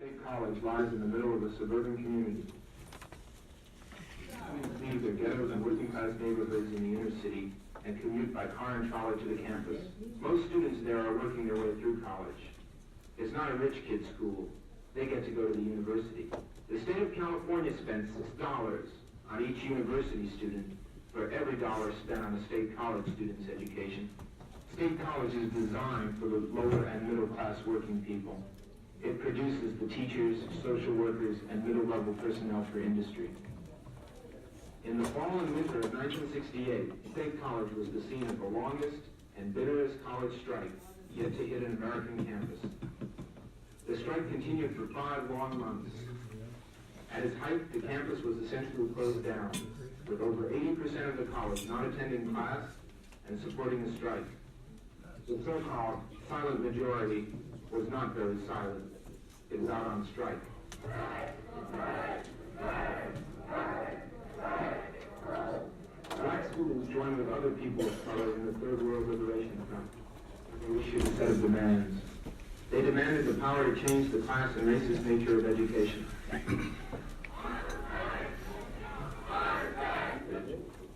State College lies in the middle of a suburban community. Students leave their ghettos and working-class neighborhoods in the inner city and commute by car and trolley to the campus. Most students there are working their way through college. It's not a rich kid's school. They get to go to the university. The state of California spends $6 on each university student for every dollar spent on a state college student's education. State college is designed for the lower and middle-class working people. It produces the teachers, social workers, and middle-level personnel for industry. In the fall and winter of 1968, State College was the scene of the longest and bitterest college strike yet to hit an American campus. The strike continued for 5 long months. At its height, the campus was essentially closed down, with over 80% of the college not attending class and supporting the strike. The so-called silent majority was not very silent. It was out on strike. Black students joined with other people of color in the Third World Liberation Front. They issued a set of demands. They demanded the power to change the class and racist nature of education.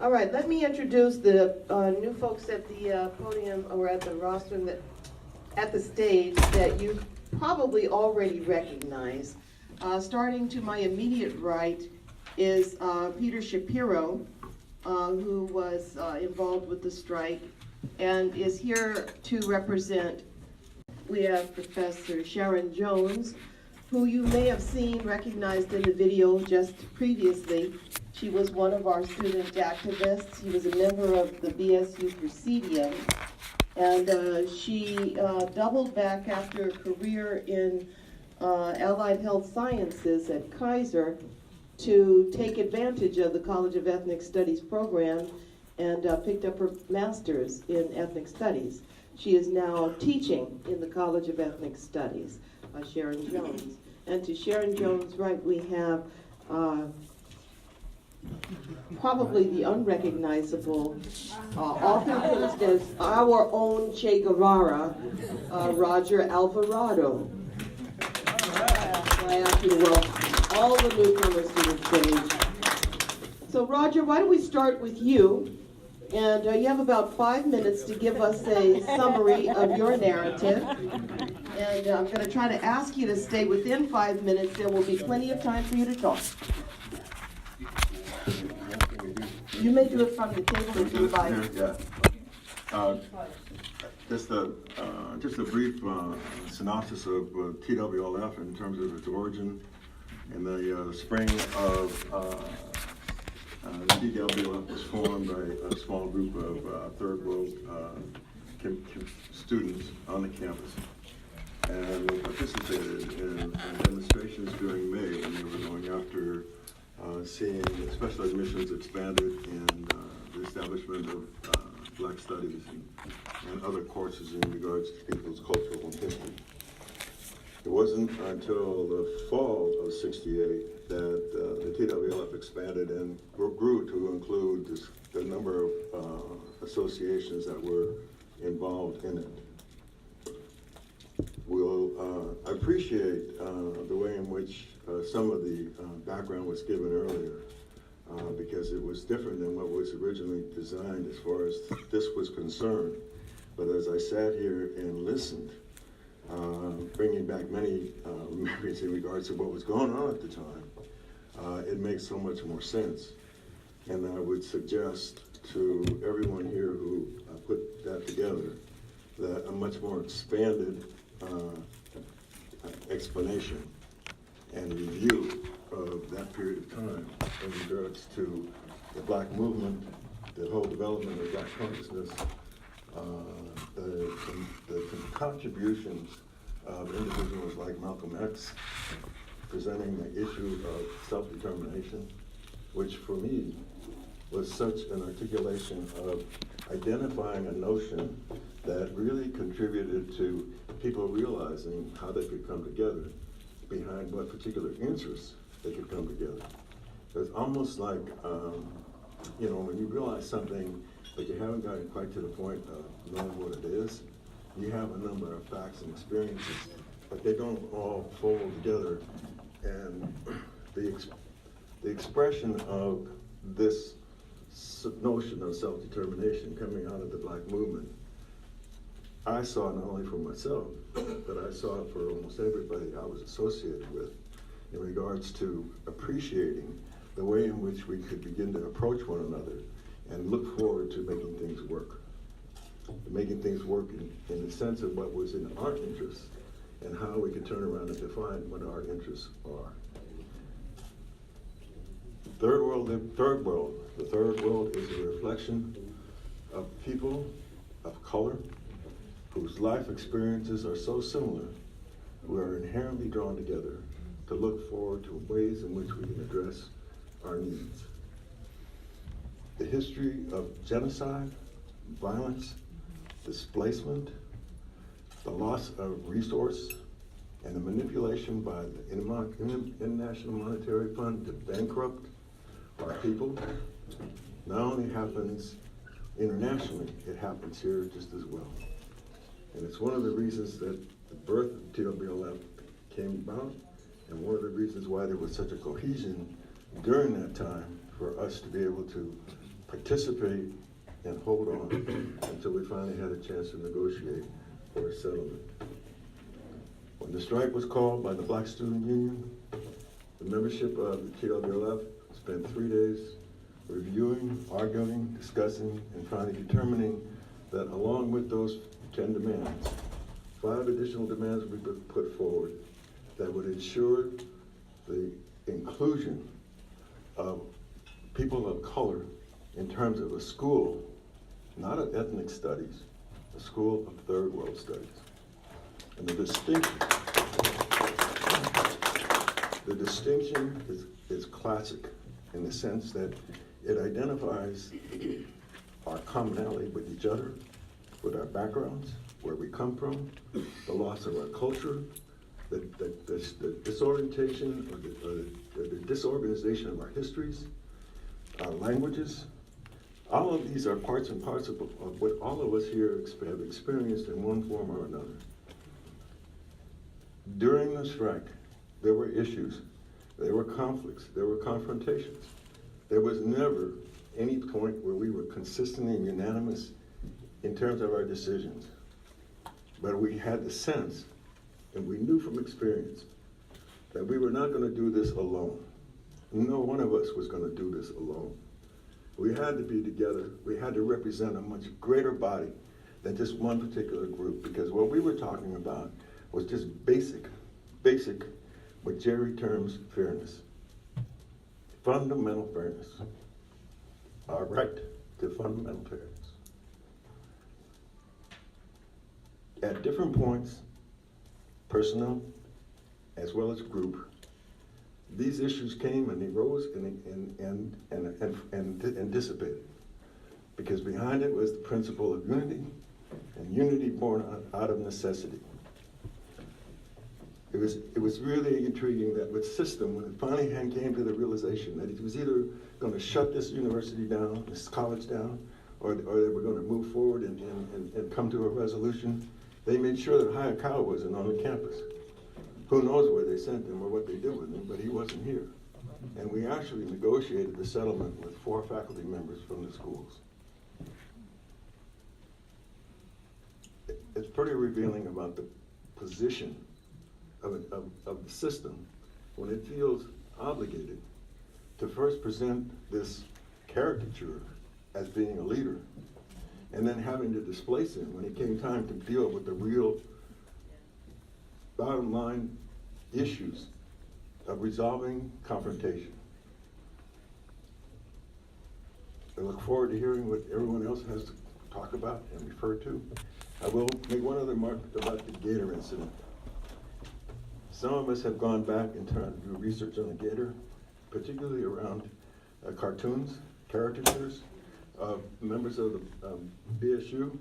All right, let me introduce the new folks at the podium or at the rostrum at the stage that you probably already recognize. Starting to my immediate right is Peter Shapiro, who was involved with the strike and is here to represent. We have Professor Sharon Jones, who you may have seen recognized in the video just previously. She was one of our student activists. She was a member of the BSU Presidium, and she doubled back after a career in allied health sciences at Kaiser to take advantage of the College of Ethnic Studies program and picked up her master's in ethnic studies. She is now teaching in the College of Ethnic Studies, Sharon Jones. And to Sharon Jones' right, we have probably the unrecognizable author who is our own Che Guevara, Roger Alvarado. I ask you to welcome all the newcomers to the stage. So Roger, why don't we start with you? And you have about 5 minutes to give us a summary of your narrative. And I'm going to try to ask you to stay within 5 minutes. There will be plenty of time for you to talk. You may do it from the table if you'd like. Yeah. Just a brief synopsis of TWLF in terms of its origin. In the spring of the TWLF was formed by a small group of third world students on the campus. And we participated in demonstrations during May when they were going after seeing special admissions expanded and the establishment of Black Studies and other courses in regards to people's cultural history. It wasn't until the fall of '68 that the TWLF expanded and grew to include the number of associations that were involved in it. We'll appreciate the way in which some of the background was given earlier because it was different than what was originally designed as far as this was concerned. But as I sat here and listened, bringing back many memories in regards to what was going on at the time, it makes so much more sense. And I would suggest to everyone here who put that together that a much more expanded explanation and review of that period of time in regards to the Black movement, the whole development of Black consciousness, the contributions of individuals like Malcolm X presenting the issue of self-determination, which for me was such an articulation of identifying a notion that really contributed to people realizing how they could come together, behind what particular interests they could come together. It's almost like, when you realize something but you haven't gotten quite to the point of knowing what it is, you have a number of facts and experiences but they don't all fold together. And the expression of this notion of self-determination coming out of the Black movement, I saw not only for myself, but I saw it for almost everybody I was associated with in regards to appreciating the way in which we could begin to approach one another and look forward to making things work. Making things work in the sense of what was in our interests and how we can turn around and define what our interests are. The third world is a reflection of people of color whose life experiences are so similar, we are inherently drawn together to look forward to ways in which we can address our needs. The history of genocide, violence, displacement, the loss of resource, and the manipulation by the International Monetary Fund to bankrupt our people not only happens internationally, it happens here just as well. And it's one of the reasons that the birth of TWLF came about, and one of the reasons why there was such a cohesion during that time for us to be able to participate and hold on until we finally had a chance to negotiate for a settlement. When the strike was called by the Black Student Union, the membership of the TWLF spent 3 days reviewing, arguing, discussing, and finally determining that along with those 10 demands, 5 additional demands would be put forward that would ensure the inclusion of people of color in terms of a school, not of ethnic studies, a school of third world studies. And the distinction is classic in the sense that it identifies our commonality with each other, with our backgrounds, where we come from, the loss of our culture, the disorientation or the disorganization of our histories, our languages. All of these are parts and parts of what all of us here have experienced in one form or another. During the strike, there were issues, there were conflicts, there were confrontations. There was never any point where we were consistently and unanimous in terms of our decisions. But we had the sense, and we knew from experience, that we were not going to do this alone. No one of us was going to do this alone. We had to be together. We had to represent a much greater body than just one particular group, because what we were talking about was just basic, what Jerry terms fairness. Fundamental fairness. Our right to fundamental fairness. At different points, personal as well as group, these issues came and they rose and dissipated. Because behind it was the principle of unity, and unity born out of necessity. It was really intriguing that with system, when it finally came to the realization that it was either going to shut this university down, this college down, or they were going to move forward and come to a resolution, they made sure that Hayakawa wasn't on the campus. Who knows where they sent him or what they did with him, but he wasn't here. And we actually negotiated the settlement with 4 faculty members from the schools. It's pretty revealing about the position of the system when it feels obligated to first present this caricature as being a leader, and then having to displace him when it came time to deal with the real bottom line issues of resolving confrontation. I look forward to hearing what everyone else has to talk about and refer to. I will make one other remark about the Gator incident. Some of us have gone back and tried to do research on the Gator, particularly around cartoons, caricatures of members of the BSU.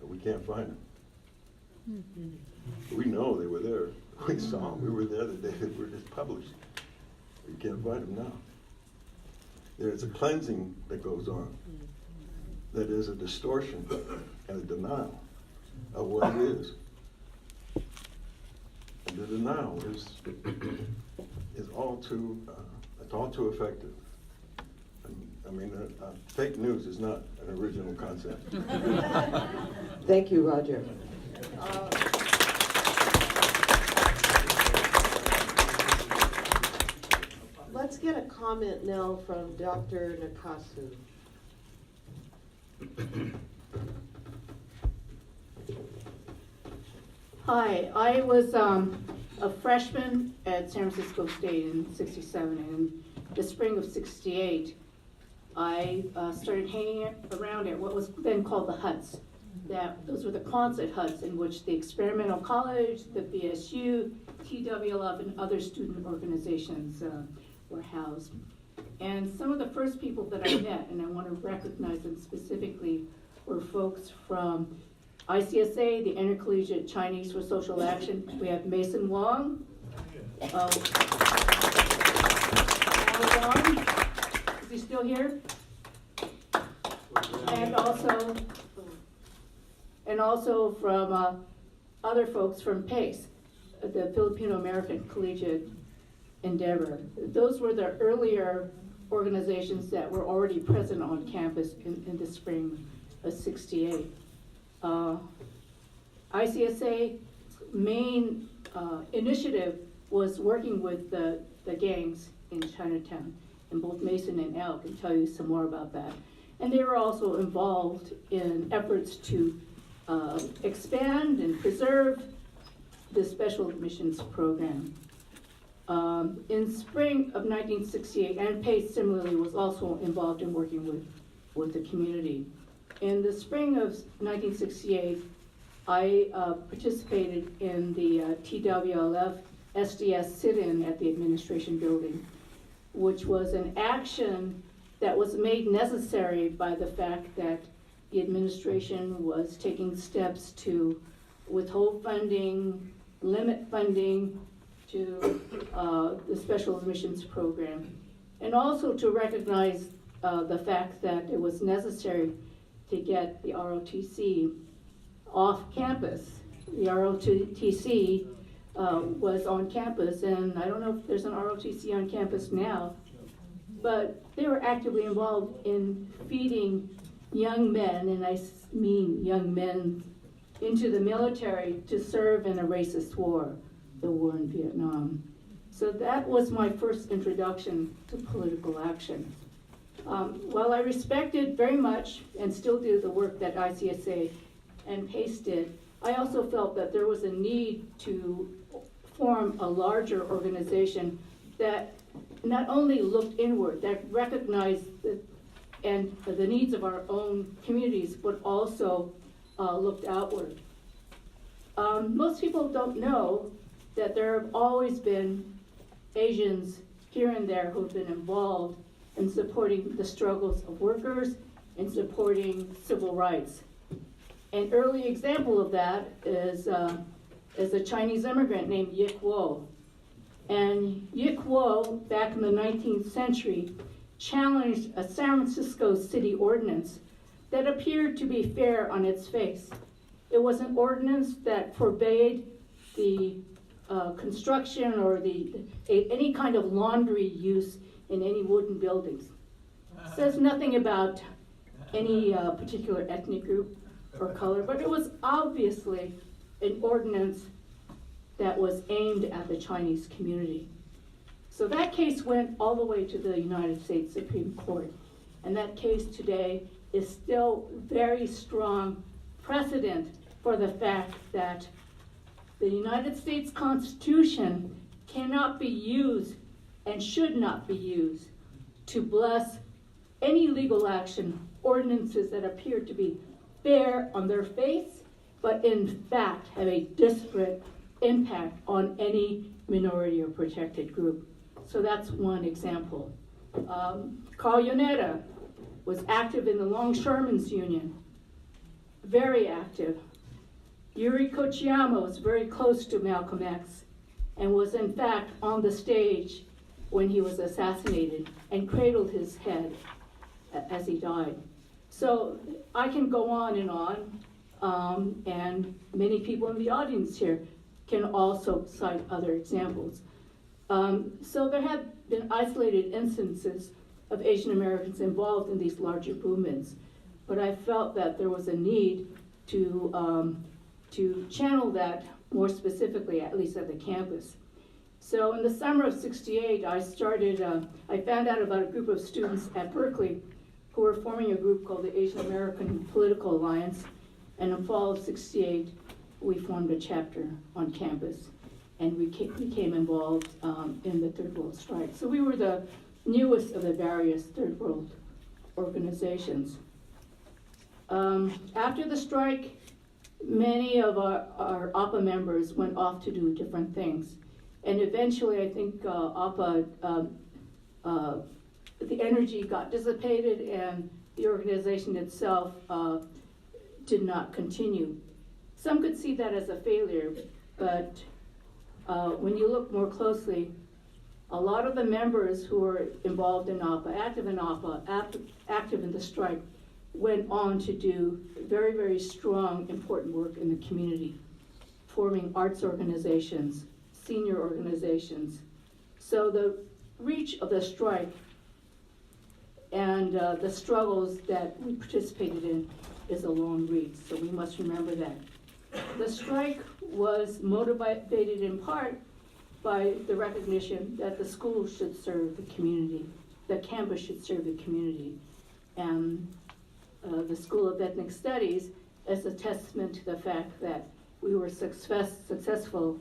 We can't find them. We know they were there. We saw them. We were there the day they were just published. We can't find them now. There's a cleansing that goes on. That is a distortion and a denial of what it is. the denial is all too, it's all too effective. I mean, fake news is not an original concept. Thank you, Roger. Let's get a comment now from Dr. Nakatsu. Hi, I was a freshman at San Francisco State in '67, and in the spring of '68, I started hanging around at what was then called the huts. Those were the Quonset huts in which the Experimental College, the BSU, TWLF, and other student organizations were housed. And some of the first people that I met, and I want to recognize them specifically, were folks from ICSA, the Intercollegiate Chinese for Social Action. We have Mason Wong. Wong. Is he still here? And also from other folks from PACE, the Filipino American Collegiate Endeavor. Those were the earlier organizations that were already present on campus in the spring of '68. ICSA's main initiative was working with the gangs in Chinatown, and both Mason and Al can tell you some more about that. And they were also involved in efforts to expand and preserve the special admissions program. In spring of 1968, and Pace similarly was also involved in working with the community. In the spring of 1968, I participated in the TWLF SDS sit-in at the administration building, which was an action that was made necessary by the fact that the administration was taking steps to withhold funding, limit funding to the special admissions program, and also to recognize the fact that it was necessary to get the ROTC off campus. The ROTC was on campus, and I don't know if there's an ROTC on campus now, but they were actively involved in feeding young men, and I mean young men, into the military to serve in a racist war, the war in Vietnam. So that was my first introduction to political action. While I respected very much and still do the work that ICSA and PACE did, I also felt that there was a need to form a larger organization that not only looked inward, that recognized the needs of our own communities, but also looked outward. Most people don't know that there have always been Asians here and there who've been involved in supporting the struggles of workers and supporting civil rights. An early example of that is a Chinese immigrant named Yik Wo. And Yik Wo, back in the 19th century, challenged a San Francisco city ordinance that appeared to be fair on its face. It was an ordinance that forbade the construction or any kind of laundry use in any wooden buildings. It says nothing about any particular ethnic group or color, but it was obviously an ordinance that was aimed at the Chinese community. So that case went all the way to the United States Supreme Court, and that case today is still very strong precedent for the fact that the United States Constitution cannot be used and should not be used to bless any legal action, ordinances that appear to be fair on their face, but in fact have a disparate impact on any minority or protected group. So that's one example. Carl Yoneda was active in the Longshoremen's Union, very active. Yuri Kochiyama was very close to Malcolm X and was in fact on the stage when he was assassinated and cradled his head as he died. So I can go on, and many people in the audience here can also cite other examples. So there have been isolated instances of Asian Americans involved in these larger movements, but I felt that there was a need to channel that more specifically, at least at the campus. So in the summer of '68, I found out about a group of students at Berkeley who were forming a group called the Asian American Political Alliance, and in fall of '68, we formed a chapter on campus, and we became involved in the Third World Strike. So we were the newest of the various Third World organizations. After the strike, many of our APA members went off to do different things. And eventually, I think APA, the energy got dissipated and the organization itself did not continue. Some could see that as a failure, but when you look more closely, a lot of the members who were involved in APA, active in the strike, went on to do very, very strong, important work in the community, forming arts organizations, senior organizations. So the reach of the strike and the struggles that we participated in is a long reach, so we must remember that. The strike was motivated in part by the recognition that the school should serve the community, the campus should serve the community. And the School of Ethnic Studies is a testament to the fact that we were successful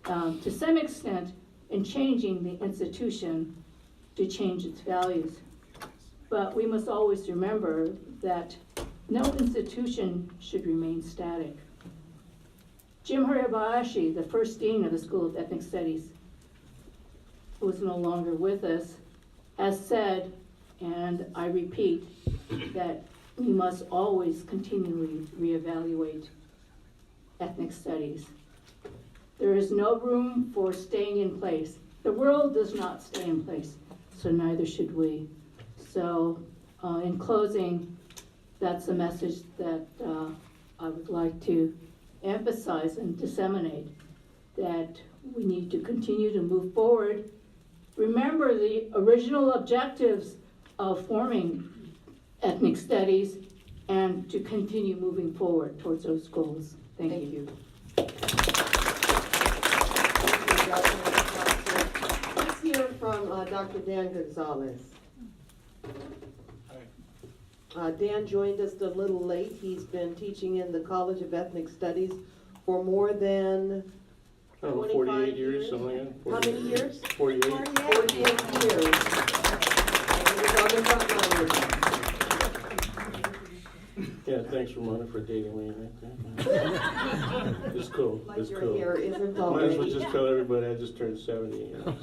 to some extent in changing the institution to change its values. But we must always remember that no institution should remain static. Jim Hirabayashi, the first dean of the School of Ethnic Studies, who is no longer with us, has said, and I repeat, that we must always continually reevaluate ethnic studies. There is no room for staying in place. The world does not stay in place, so neither should we. So in closing, that's a message that I would like to emphasize and disseminate, that we need to continue to move forward. Remember the original objectives of forming ethnic studies and to continue moving forward towards those goals. Thank you. Let's hear from Dr. Dan Gonzales. Dan joined us a little late. He's been teaching in the College of Ethnic Studies for more than 48 years, something like that. How many years? 48. 48 years. And we're talking about numbers. Yeah, thanks, Ramona, for dating me right there. It's cool. Like It's your cool. hair isn't Might as well already. just tell everybody I just turned 70. You know?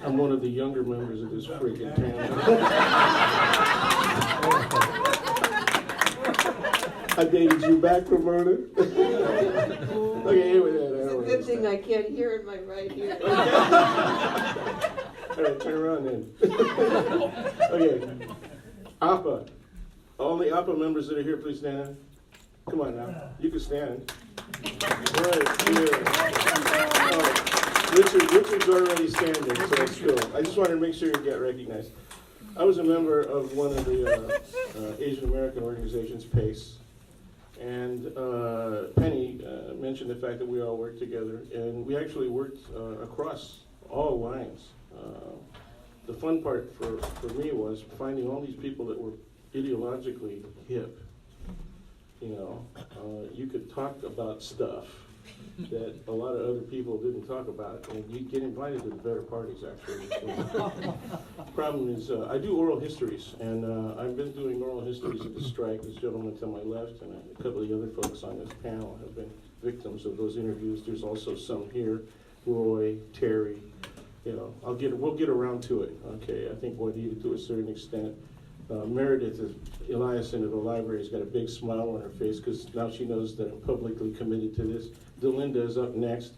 I'm one of the younger members of this freaking town. I dated you back, Ramona. Okay, anyway, It's a good thing I can't hear in my right ear. All right, turn around then. Okay, APA. All the APA members that are here, please stand. Come on now, you can stand. Right, yeah. Oh, Richard's already standing, so it's cool. I just wanted to make sure you get recognized. I was a member of one of the Asian American organizations, PACE, and Penny mentioned the fact that we all worked together, and we actually worked across all lines. The fun part for me was finding all these people that were ideologically hip. You know, you could talk about stuff that a lot of other people didn't talk about, and you'd get invited to the better parties, actually. Problem is, I do oral histories, and I've been doing oral histories of the strike. This gentleman to my left and a couple of the other folks on this panel have been victims of those interviews. There's also some here, Roy, Terry. You know, we'll get around to it. Okay, I think Juanita to a certain extent. Meredith Eliason of the library has got a big smile on her face because now she knows that I'm publicly committed to this. Delinda is up next.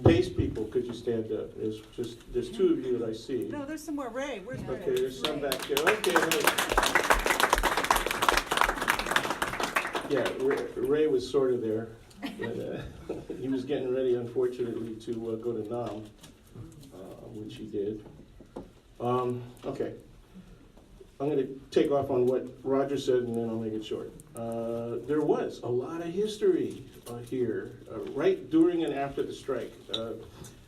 Pace people, could you stand up? There's two of you that I see. No, there's some more. Ray, where's Ray? Okay, there's some back there. Okay. Hey. Yeah, Ray was sort of there. But, he was getting ready, unfortunately, to go to Nam, which he did. Okay. I'm going to take off on what Roger said, and then I'll make it short. There was a lot of history here, right during and after the strike.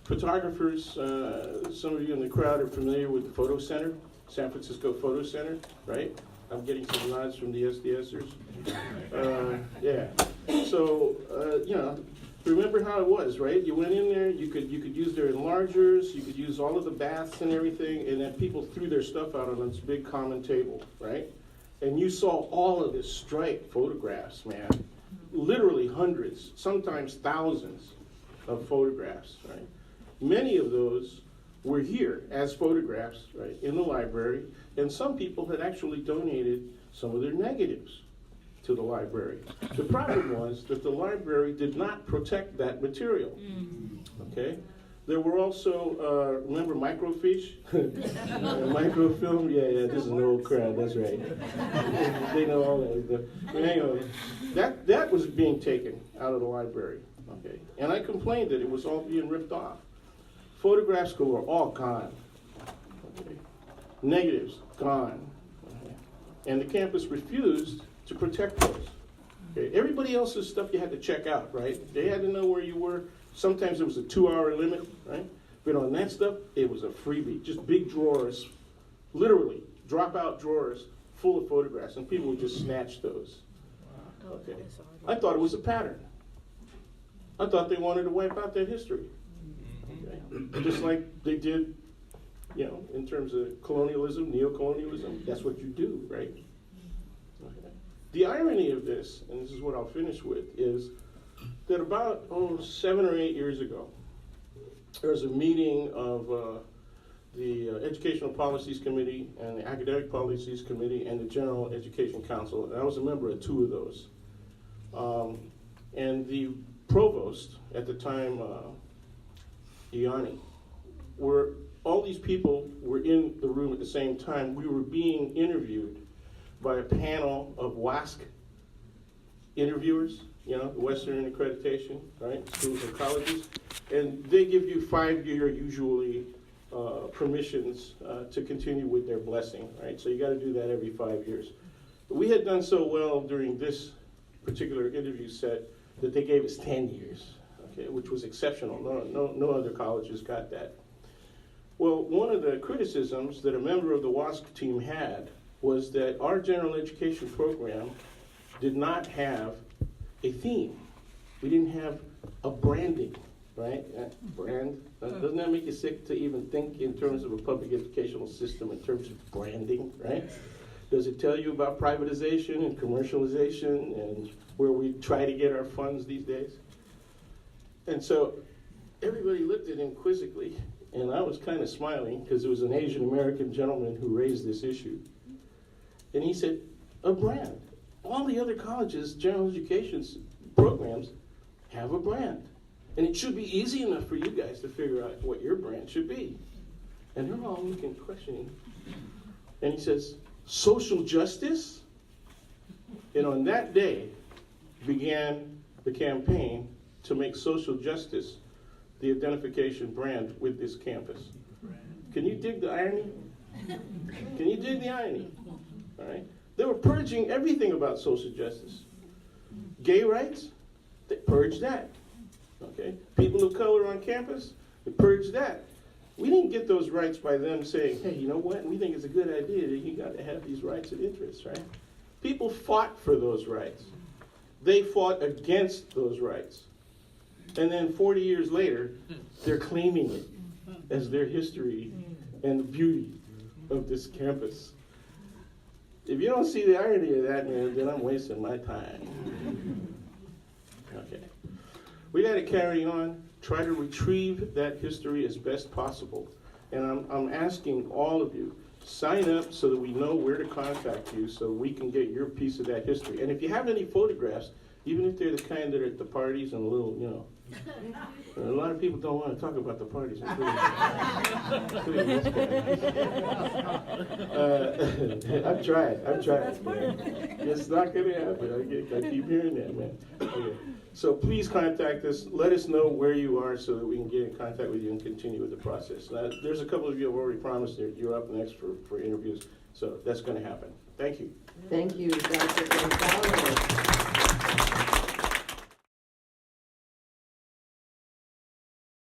Photographers, some of you in the crowd are familiar with the Photo Center, San Francisco Photo Center, right? I'm getting some nods from the SDSers. Yeah. So, remember how it was, right? You went in there, you could use their enlargers, you could use all of the baths and everything, and then people threw their stuff out on this big common table, right? And you saw all of this strike photographs, man. Literally hundreds, sometimes thousands of photographs, right? Many of those were here as photographs, right, in the library, and some people had actually donated some of their negatives to the library. The problem was that the library did not protect that material, okay? There were also, remember microfiche? Microfilm? Yeah, this is an old crowd, that's right. They know all that. But anyway, that was being taken out of the library, okay? And I complained that it was all being ripped off. Photographs were all gone, okay? Negatives, gone, okay? And the campus refused to protect those. Okay? Everybody else's stuff you had to check out, right? They had to know where you were. Sometimes there was a 2-hour limit, right? But on that stuff, it was a freebie. Just big drawers, literally, drop-out drawers full of photographs, and people would just snatch those. Okay. I thought it was a pattern. I thought they wanted to wipe out that history. Okay. Just like they did, in terms of colonialism, neo-colonialism, that's what you do, right? Okay. The irony of this, and this is what I'll finish with, is that about 7 or 8 years ago, there was a meeting of the Educational Policies Committee and the Academic Policies Committee and the General Education Council, and I was a member of 2 of those. And the provost at the time, Iani, all these people were in the room at the same time. We were being interviewed by a panel of WASC interviewers, Western Accreditation, right, schools and colleges, and they give you 5-year, usually, permissions to continue with their blessing, right? So you got to do that every 5 years. But we had done so well during this particular interview set that they gave us 10 years, okay, which was exceptional. No other colleges got that. Well, one of the criticisms that a member of the WASC team had was that our general education program did not have a theme. We didn't have a branding, right? Brand. Doesn't that make you sick to even think in terms of a public educational system in terms of branding, right? Does it tell you about privatization and commercialization and where we try to get our funds these days? And so everybody looked at him quizzically, and I was kind of smiling because it was an Asian American gentleman who raised this issue. And he said, a brand. All the other colleges, general education programs, have a brand. And it should be easy enough for you guys to figure out what your brand should be. And they're all looking, questioning. And he says, social justice? And on that day began the campaign to make social justice the identification brand with this campus. Can you dig the irony? Can you dig the irony? All right? They were purging everything about social justice. Gay rights, they purged that. Okay? People of color on campus, they purged that. We didn't get those rights by them saying, hey, you know what? We think it's a good idea that you got to have these rights and interests, right? People fought for those rights. They fought against those rights. And then 40 years later, they're claiming it as their history and the beauty of this campus. If you don't see the irony of that, man, then I'm wasting my time. Okay. We got to carry on, try to retrieve that history as best possible. And I'm asking all of you, sign up so that we know where to contact you so we can get your piece of that history. And if you have any photographs, even if they're the kind that are at the parties and a little, A lot of people don't want to talk about the parties, including this guy. I've tried. Man. It's not going to happen. I keep hearing that, man. Okay. So please contact us. Let us know where you are so that we can get in contact with you and continue with the process. Now, there's a couple of you who have already promised that you're up next for interviews, so that's going to happen. Thank you. Thank you, Dr. Gonzales.